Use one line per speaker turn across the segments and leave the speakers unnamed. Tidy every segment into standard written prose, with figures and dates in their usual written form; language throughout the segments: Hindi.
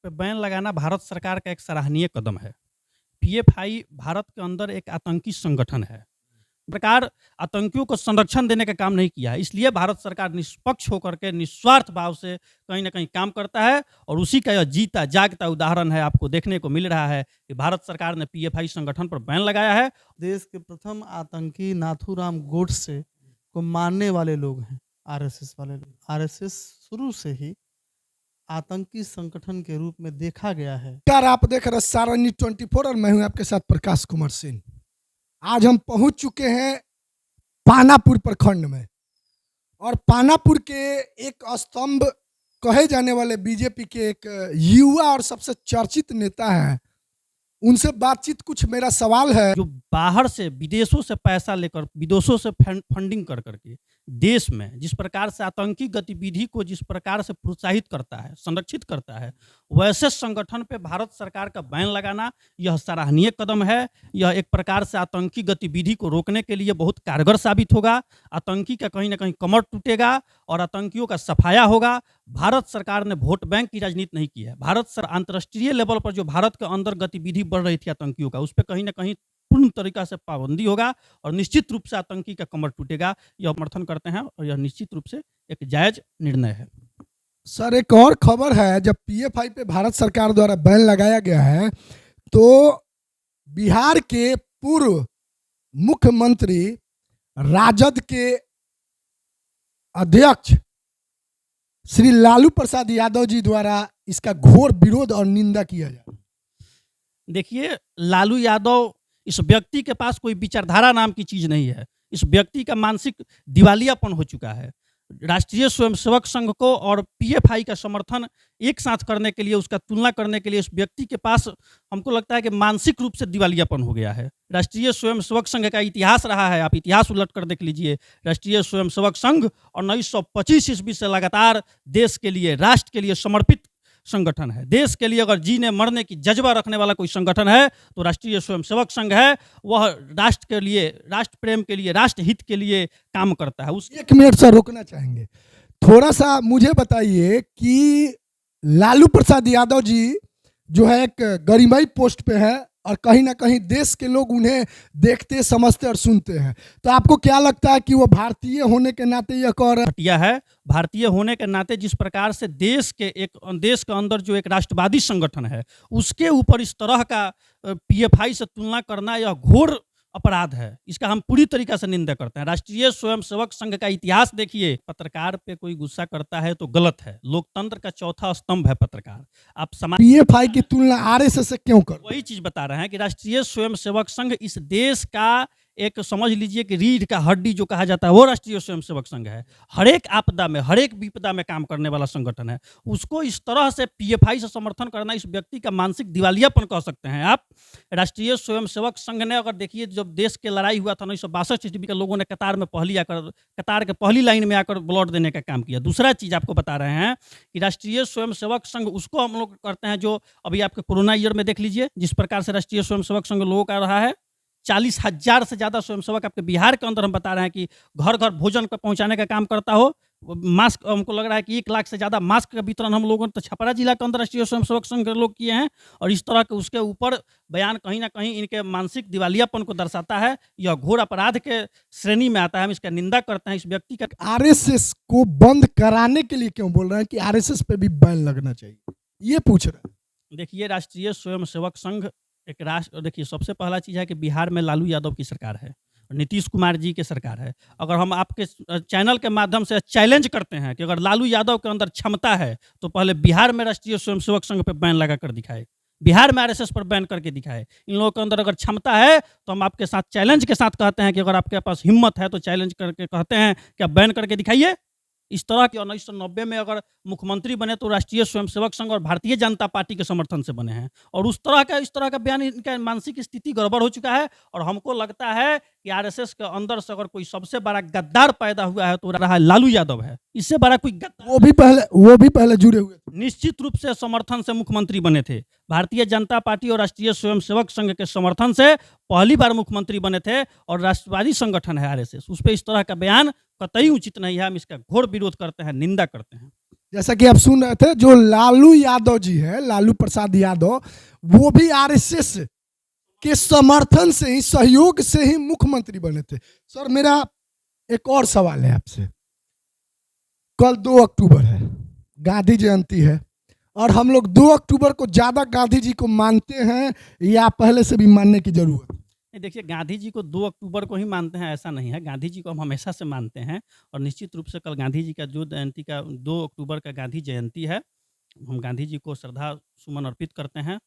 पे बैन लगाना भारत सरकार का एक सराहनीय कदम है। पीएफआई भारत के अंदर एक आतंकी संगठन है। प्रकार आतंकियों को संरक्षण देने का काम नहीं किया है, इसलिए भारत सरकार निष्पक्ष होकर के निस्वार्थ भाव से कहीं न कहीं काम करता है और उसी का यह जीता जागता उदाहरण है आपको देखने को मिल रहा है कि भारत सरकार ने पीएफआई संगठन पर बैन लगाया है।
देश के प्रथम आतंकी नाथूराम गोडसे को मानने वाले लोग हैं आरएसएस वाले लोग। आरएसएस शुरू से ही आतंकी संगठन के रूप में देखा गया है।
नमस्कार, आप देख रहे हैं सारणी 24 और मैं हूं आपके साथ प्रकाश कुमार सिंह। आज हम पहुंच चुके हैं पानापुर प्रखंड में और पानापुर के एक स्तंभ कहे जाने वाले बीजेपी के एक युवा और सबसे चर्चित नेता हैं, उनसे बातचीत कुछ मेरा सवाल है।
जो बाहर से विदेशों से पैसा लेकर विदेशों से फंडिंग कर करके देश में जिस प्रकार से आतंकी गतिविधि को जिस प्रकार से प्रोत्साहित करता है, संरक्षित करता है, वैसे संगठन पे भारत सरकार का बैन लगाना यह सराहनीय कदम है। यह एक प्रकार से आतंकी गतिविधि को रोकने के लिए बहुत कारगर साबित होगा। आतंकी का कहीं ना कहीं कमर टूटेगा और आतंकियों का सफाया होगा। भारत सरकार ने वोट बैंक की राजनीति नहीं की है। अंतर्राष्ट्रीय लेवल पर जो भारत के अंदर गतिविधि बढ़ रही थी आतंकियों का, उस पर कहीं ना कहीं पूर्ण तरीका से पाबंदी होगा और निश्चित रूप से आतंकी का कमर टूटेगा। यह समर्थन करते हैं और यह निश्चित रूप से एक जायज निर्णय है।
सर, एक और खबर है, जब पीएफआई पे भारत सरकार द्वारा बैन लगाया गया है तो बिहार के पूर्व मुख्यमंत्री राजद के अध्यक्ष श्री लालू प्रसाद यादव जी द्वारा इसका घोर विरोध और निंदा किया जाए।
देखिए, लालू यादव, इस व्यक्ति के पास कोई विचारधारा नाम की चीज नहीं है। इस व्यक्ति का मानसिक दिवालियापन हो चुका है। राष्ट्रीय स्वयंसेवक संघ को और पीएफआई का समर्थन एक साथ करने के लिए, उसका तुलना करने के लिए इस व्यक्ति के पास हमको लगता है कि मानसिक रूप से दिवालियापन हो गया है। राष्ट्रीय स्वयंसेवक संघ का इतिहास रहा है, आप इतिहास उलट कर देख लीजिए। राष्ट्रीय स्वयंसेवक संघ और 1925 ईस्वी से लगातार देश के लिए, राष्ट्र के लिए समर्पित संगठन है। देश के लिए अगर जीने मरने की जज्बा रखने वाला कोई संगठन है तो राष्ट्रीय स्वयंसेवक संघ है। वह राष्ट्र के लिए, राष्ट्र प्रेम के लिए, राष्ट्र हित के लिए काम करता है। उस
1 मिनट से रोकना चाहेंगे, थोड़ा सा मुझे बताइए कि लालू प्रसाद यादव जी जो है एक गरिमाई पोस्ट पे है और कहीं ना कहीं देश के लोग उन्हें देखते, समझते और सुनते हैं, तो आपको क्या लगता है कि वो भारतीय होने के नाते यह कह रहे
घटिया है? भारतीय होने के नाते जिस प्रकार से देश के अंदर जो एक राष्ट्रवादी संगठन है उसके ऊपर इस तरह का पीएफआई से तुलना करना यह घोर अपराध है। इसका हम पूरी तरीके से निंदा करते हैं। राष्ट्रीय स्वयंसेवक संघ का इतिहास देखिए। पत्रकार पे कोई गुस्सा करता है तो गलत है। लोकतंत्र का चौथा स्तंभ है पत्रकार। आप समाज
पीएफआई की तुलना आरएसएस से क्यों कर?
वही चीज बता रहे हैं कि राष्ट्रीय स्वयंसेवक संघ इस देश का एक, समझ लीजिए कि रीढ़ का हड्डी जो कहा जाता है वो राष्ट्रीय स्वयंसेवक संघ है। हर एक आपदा में, हर एक विपदा में काम करने वाला संगठन है। उसको इस तरह से पीएफआई से समर्थन करना इस व्यक्ति का मानसिक दिवालियापन कह सकते हैं आप। राष्ट्रीय स्वयंसेवक संघ ने, अगर देखिए, जब देश की लड़ाई हुआ था 1962 ईस्वी के, लोगों ने कतार के पहली लाइन में आकर ब्लड देने का काम किया। दूसरा चीज आपको बता रहे हैं कि राष्ट्रीय स्वयंसेवक संघ उसको हम लोग करते हैं जो अभी आपके कोरोना ईयर में देख लीजिए जिस प्रकार से राष्ट्रीय स्वयंसेवक संघ लोगों का रहा है। 40,000 से ज़्यादा स्वयंसेवक आपके बिहार के अंदर हम बता रहे हैं कि घर घर भोजन को पहुंचाने का काम करता हो। मास्क, हमको लग रहा है कि 1 लाख से ज़्यादा मास्क का वितरण हम लोगों ने तो छपरा जिला के अंदर राष्ट्रीय स्वयंसेवक संघ के लोग किए हैं। और इस तरह के उसके ऊपर बयान कहीं ना कहीं इनके मानसिक दिवालियापन को दर्शाता है। यह घोर अपराध के श्रेणी में आता है। हम इसका निंदा करते हैं। इस व्यक्ति का
आरएसएस को बंद कराने के लिए क्यों बोल रहे हैं कि आरएसएस पे भी बैन लगना चाहिए, ये पूछ रहे हैं।
देखिए, राष्ट्रीय स्वयंसेवक संघ एक राष्ट्र, देखिए, सबसे पहला चीज़ है कि बिहार में लालू यादव की सरकार है, नीतीश कुमार जी की सरकार है। अगर हम आपके चैनल के माध्यम से चैलेंज करते हैं कि अगर लालू यादव के अंदर क्षमता है तो पहले बिहार में राष्ट्रीय स्वयंसेवक संघ पर बैन लगा कर दिखाए, बिहार में आरएसएस पर बैन करके दिखाए। इन लोगों के अंदर अगर क्षमता है तो हम आपके साथ चैलेंज के साथ कहते हैं कि अगर आपके पास हिम्मत है तो चैलेंज करके कहते हैं कि आप बैन करके दिखाइए। इस तरह के 1990 में अगर मुख्यमंत्री बने तो राष्ट्रीय स्वयंसेवक संघ और भारतीय जनता पार्टी के समर्थन से बने हैं। और इस तरह का बयान, इनका मानसिक स्थिति गड़बड़ हो चुका है। और हमको लगता है कि आरएसएस के अंदर से अगर कोई सबसे बड़ा गद्दार पैदा हुआ है तो रहा लालू यादव है। इससे बड़ा कोई गद्दार,
वो भी पहले जुड़े हुए थे,
निश्चित रूप से समर्थन से मुख्यमंत्री बने थे। भारतीय जनता पार्टी और राष्ट्रीय स्वयंसेवक संघ के समर्थन से पहली बार मुख्यमंत्री बने थे। और राष्ट्रवादी संगठन है आरएसएस, उस पर इस तरह का बयान कतई उचित नहीं है। हम इसका घोर विरोध करते हैं, निंदा करते हैं।
जैसा कि आप सुन रहे थे, जो लालू यादव जी है, लालू प्रसाद यादव, वो भी आरएसएस के समर्थन से ही, सहयोग से ही मुख्यमंत्री बने थे। सर मेरा एक और सवाल है आपसे। कल 2 अक्टूबर है, गांधी जयंती है, और हम लोग 2 अक्टूबर को ज्यादा गांधी जी को मानते हैं या पहले से भी मानने की जरूरत है?
नहीं, देखिए, गांधी जी को 2 अक्टूबर को ही मानते हैं ऐसा नहीं है। गांधी जी को हम हमेशा से मानते हैं और निश्चित रूप से कल गांधी जी का जो जयंती का 2 अक्टूबर का गांधी जयंती है, हम गांधी जी को श्रद्धा सुमन अर्पित करते हैं।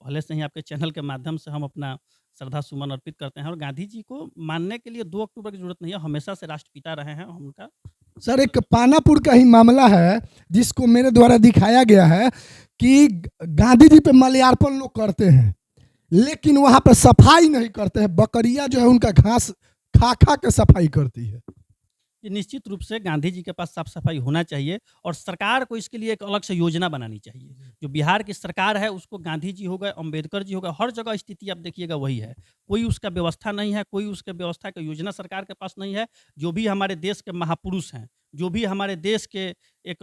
पहले से ही आपके चैनल के माध्यम से हम अपना श्रद्धा सुमन अर्पित करते हैं और गांधी जी को मानने के लिए 2 अक्टूबर की ज़रूरत नहीं है, हमेशा से राष्ट्रपिता रहे हैं, हम उनका।
सर एक पानापुर का ही मामला है जिसको मेरे द्वारा दिखाया गया है कि गांधी जी पे माल्यार्पण लोग करते हैं, लेकिन वहां पर सफाई नहीं करते हैं। बकरियां जो है उनका घास खा खा के सफाई करती है।
ये निश्चित रूप से गांधी जी के पास साफ-सफाई होना चाहिए और सरकार को इसके लिए एक अलग से योजना बनानी चाहिए। जो बिहार की सरकार है उसको गांधी जी हो गए, अम्बेडकर जी हो गए, हर जगह स्थिति आप देखिएगा वही है। कोई उसका व्यवस्था नहीं है, कोई उसके व्यवस्था का योजना सरकार के पास नहीं है। जो भी हमारे देश के महापुरुष हैं, जो भी हमारे देश के एक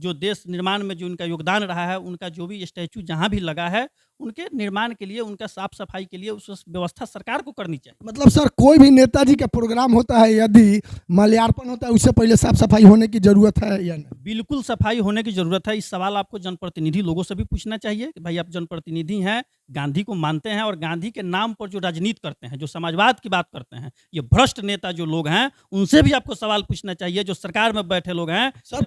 जो देश निर्माण में जो उनका योगदान रहा है, उनका जो भी स्टैच्यू जहाँ भी लगा है, उनके निर्माण के लिए, उनका साफ-सफाई के लिए उस व्यवस्था सरकार को करनी चाहिए।
मतलब सर कोई भी नेताजी का प्रोग्राम होता है, यदि माल्यार्पण होता है, उससे पहले साफ सफाई होने की जरूरत है या नहीं?
बिल्कुल सफाई होने की ज़रूरत है। इस सवाल आपको जनप्रतिनिधि लोगों से भी पूछना चाहिए कि भाई आप जनप्रतिनिधि हैं, गांधी को मानते हैं और गांधी के नाम पर जो राजनीति करते हैं, जो समाजवाद की बात करते हैं, ये भ्रष्ट नेता जो लोग हैं, उनसे भी आपको सवाल पूछना चाहिए, जो सरकार में बैठे लोग हैं।
सर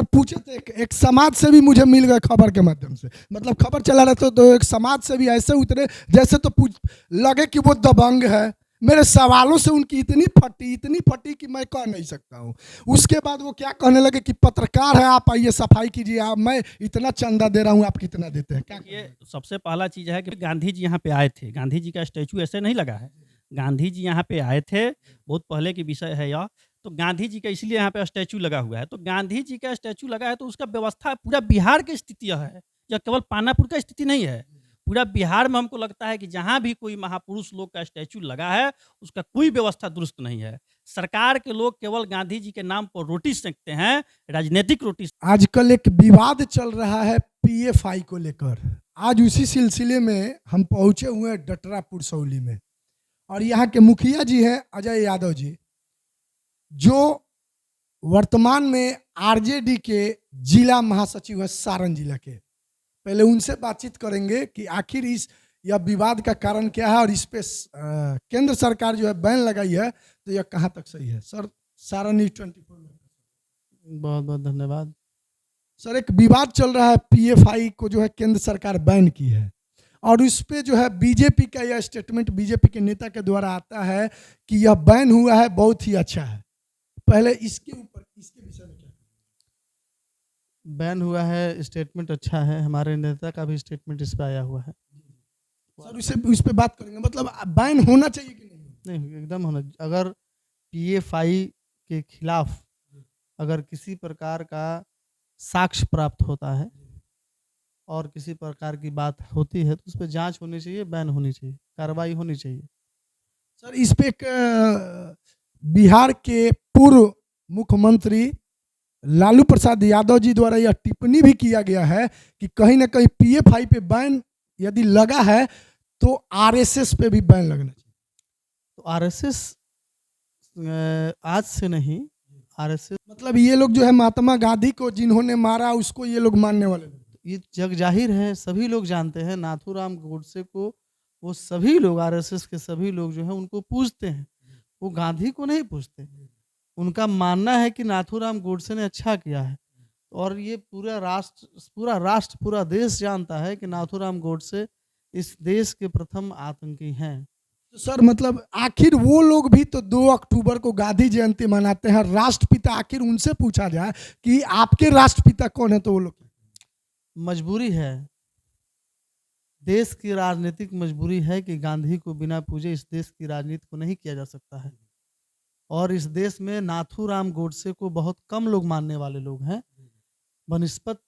पूछे तो एक समाज से भी मुझे मिल गए खबर के माध्यम से, मतलब खबर चला रहे थे तो एक समाज से भी ऐसे उतरे जैसे तो लगे कि वो दबंग है। मेरे सवालों से उनकी इतनी फटी कि मैं कह नहीं सकता हूँ। उसके बाद वो क्या कहने लगे कि पत्रकार है, आप आइए सफाई कीजिए, आप, मैं इतना चंदा दे रहा हूँ, आप कितना देते हैं? क्या
ये सबसे पहला चीज़ है कि गांधी जी यहाँ पे आए थे। गांधी जी का स्टैच्यू ऐसे नहीं लगा है। गांधी जी यहाँ पे आए थे, बहुत पहले की विषय है यह। तो गांधी जी का इसलिए यहाँ पे स्टैच्यू लगा हुआ है। तो गांधी जी का स्टैच्यू लगा है तो उसका व्यवस्था पूरा बिहार की स्थिति यह है, यह केवल पानापुर का स्थिति नहीं है। पूरा बिहार में हमको लगता है कि जहाँ भी कोई महापुरुष लोग का स्टैच्यू लगा है, उसका कोई व्यवस्था दुरुस्त नहीं है। सरकार के लोग केवल गांधी जी के नाम पर रोटी सेंकते हैं, राजनीतिक रोटी।
आजकल एक विवाद चल रहा है पीएफआई को लेकर। आज उसी सिलसिले में हम पहुंचे हुए हैं डटरापुर सौली में, और यहाँ के मुखिया जी हैं अजय यादव जी, जो वर्तमान में आरजेडी के जिला महासचिव है सारण जिला के। पहले उनसे बातचीत करेंगे कि आखिर इस यह विवाद का कारण क्या है और इस पे केंद्र सरकार जो है बैन लगाई है, तो यह कहाँ तक सही है? सर सारण न्यूज़ 24 में
बहुत बहुत धन्यवाद।
सर एक विवाद चल रहा है, पीएफआई को जो है केंद्र सरकार बैन की है, और उस पे जो है बीजेपी का यह स्टेटमेंट बीजेपी के नेता के द्वारा आता है कि यह बैन हुआ है, बहुत ही अच्छा है। पहले इसके ऊपर, इसके विषय में क्या?
बैन हुआ है, स्टेटमेंट अच्छा है, हमारे नेता का भी स्टेटमेंट इस पे आया हुआ है।
सर उस पे बात करेंगे, मतलब बैन होना चाहिए कि नहीं?
नहीं, एकदम होना। अगर पीएफआई के खिलाफ अगर किसी प्रकार का साक्ष्य प्राप्त होता है और किसी प्रकार की बात होती है तो उस पर जांच होनी चाहिए, बैन होनी चाहिए, कार्रवाई होनी चाहिए।
सर इस पे बिहार के पूर्व मुख्यमंत्री लालू प्रसाद यादव जी द्वारा यह टिप्पणी भी किया गया है कि कहीं ना कहीं पीएफआई पे बैन यदि लगा है तो आरएसएस पे भी बैन लगना चाहिए।
तो आरएसएस आज से नहीं, आरएसएस
मतलब ये लोग जो है महात्मा गांधी को जिन्होंने मारा उसको ये लोग मानने वाले लोग।
ये जग जाहिर है, सभी लोग जानते हैं। नाथूराम गोडसे को वो सभी लोग, आरएसएस के सभी लोग जो है उनको पूजते हैं, वो गांधी को नहीं पूजते। उनका मानना है कि नाथूराम गोडसे ने अच्छा किया है, और ये पूरा राष्ट्र पूरा देश जानता है कि नाथूराम गोडसे इस देश के प्रथम आतंकी हैं।
तो सर मतलब आखिर वो लोग भी तो 2 अक्टूबर को गांधी जयंती मनाते हैं, राष्ट्रपिता, आखिर उनसे पूछा जाए कि आपके राष्ट्रपिता कौन है, तो वो लोग
मजबूरी है, देश की राजनीतिक मजबूरी है कि गांधी को बिना पूजे इस देश की राजनीति को नहीं किया जा सकता है। और इस देश में नाथूराम गोडसे को बहुत कम लोग मानने वाले लोग हैं, बनिस्पत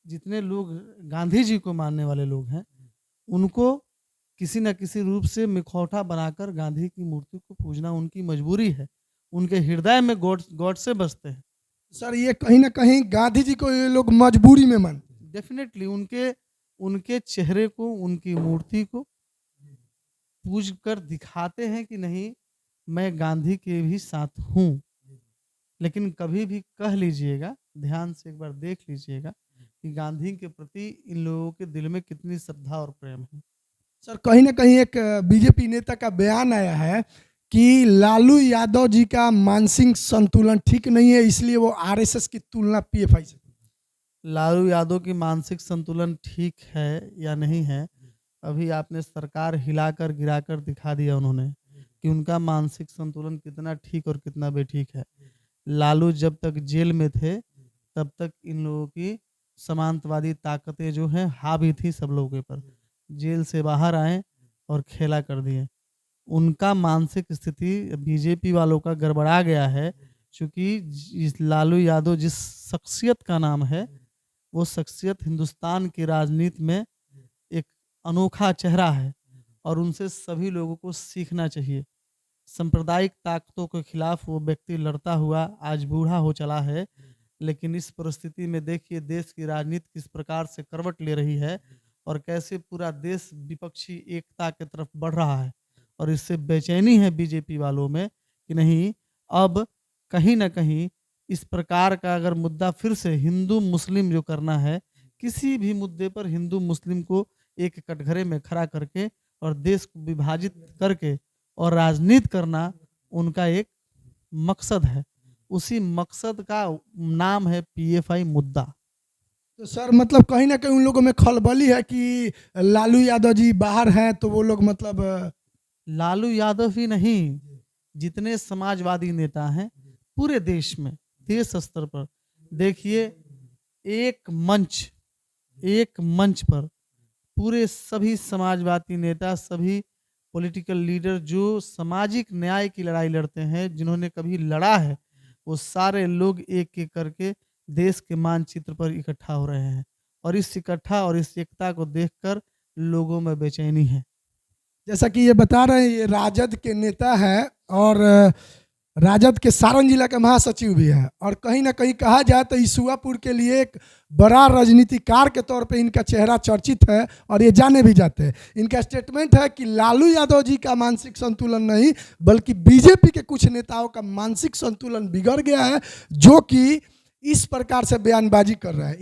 जितने लोग गांधी जी को मानने वाले लोग हैं, उनको किसी न किसी रूप से मुखौटा बनाकर गांधी की मूर्ति को पूजना उनकी मजबूरी है। उनके हृदय में गोडसे बसते हैं,
सर ये कहीं ना कहीं गांधी जी को ये लोग मजबूरी में मानते हैं।
डेफिनेटली उनके उनके चेहरे को, उनकी मूर्ति को पूज कर दिखाते हैं कि नहीं, मैं गांधी के भी साथ हूँ। लेकिन कभी भी कह लीजिएगा, ध्यान से एक बार देख लीजिएगा कि गांधी के प्रति इन लोगों के दिल में कितनी श्रद्धा और प्रेम है।
सर कहीं ना कहीं एक बीजेपी नेता का बयान आया है कि लालू यादव जी का मानसिक संतुलन ठीक नहीं है, इसलिए वो आरएसएस की तुलना पीएफआई से।
लालू यादव की मानसिक संतुलन ठीक है या नहीं है, अभी आपने सरकार हिलाकर गिराकर दिखा दिया उन्होंने कि उनका मानसिक संतुलन कितना ठीक और कितना बेठीक है। लालू जब तक जेल में थे तब तक इन लोगों की समांतवादी ताकतें जो हैं हावी थी सब लोगों के ऊपर। जेल से बाहर आए और खेला कर दिए। उनका मानसिक स्थिति बीजेपी वालों का गड़बड़ा गया है, क्योंकि इस लालू यादव जिस शख्सियत का नाम है, वो शख्सियत हिंदुस्तान की राजनीति में एक अनोखा चेहरा है और उनसे सभी लोगों को सीखना चाहिए। सांप्रदायिक ताकतों के खिलाफ वो व्यक्ति लड़ता हुआ आज बूढ़ा हो चला है, लेकिन इस परिस्थिति में देखिए देश की राजनीति किस प्रकार से करवट ले रही है और कैसे पूरा देश विपक्षी एकता की तरफ बढ़ रहा है। और इससे बेचैनी है बीजेपी वालों में कि नहीं, अब कहीं ना कहीं इस प्रकार का अगर मुद्दा फिर से हिंदू मुस्लिम जो करना है, किसी भी मुद्दे पर हिंदू मुस्लिम को एक कटघरे में खड़ा करके और देश को विभाजित करके और राजनीति करना उनका एक मकसद है। उसी मकसद का नाम है पीएफआई मुद्दा।
तो सर मतलब कहीं ना कहीं उन लोगों में खलबली है कि लालू यादव जी बाहर हैं तो वो लोग मतलब
लालू यादव ही नहीं, जितने समाजवादी नेता हैं पूरे देश में, देश स्तर पर देखिए, एक मंच पर पूरे सभी समाजवादी नेता, सभी पॉलिटिकल लीडर जो सामाजिक न्याय की लड़ाई लड़ते हैं, जिन्होंने कभी लड़ा है, वो सारे लोग एक एक करके देश के मानचित्र पर इकट्ठा हो रहे हैं और इस एकता को देखकर लोगों में बेचैनी है।
जैसा कि ये बता रहे हैं, ये राजद के नेता है और राजद के सारण जिला के महासचिव भी है और कहीं ना कहीं कहा जाए तो ईसुआपुर के लिए एक बड़ा राजनीतिकार के तौर पे इनका चेहरा चर्चित है और ये जाने भी जाते हैं। इनका स्टेटमेंट है कि लालू यादव जी का मानसिक संतुलन नहीं बल्कि बीजेपी के कुछ नेताओं का मानसिक संतुलन बिगड़ गया है, जो कि इस प्रकार से बयानबाजी कर रहे हैं।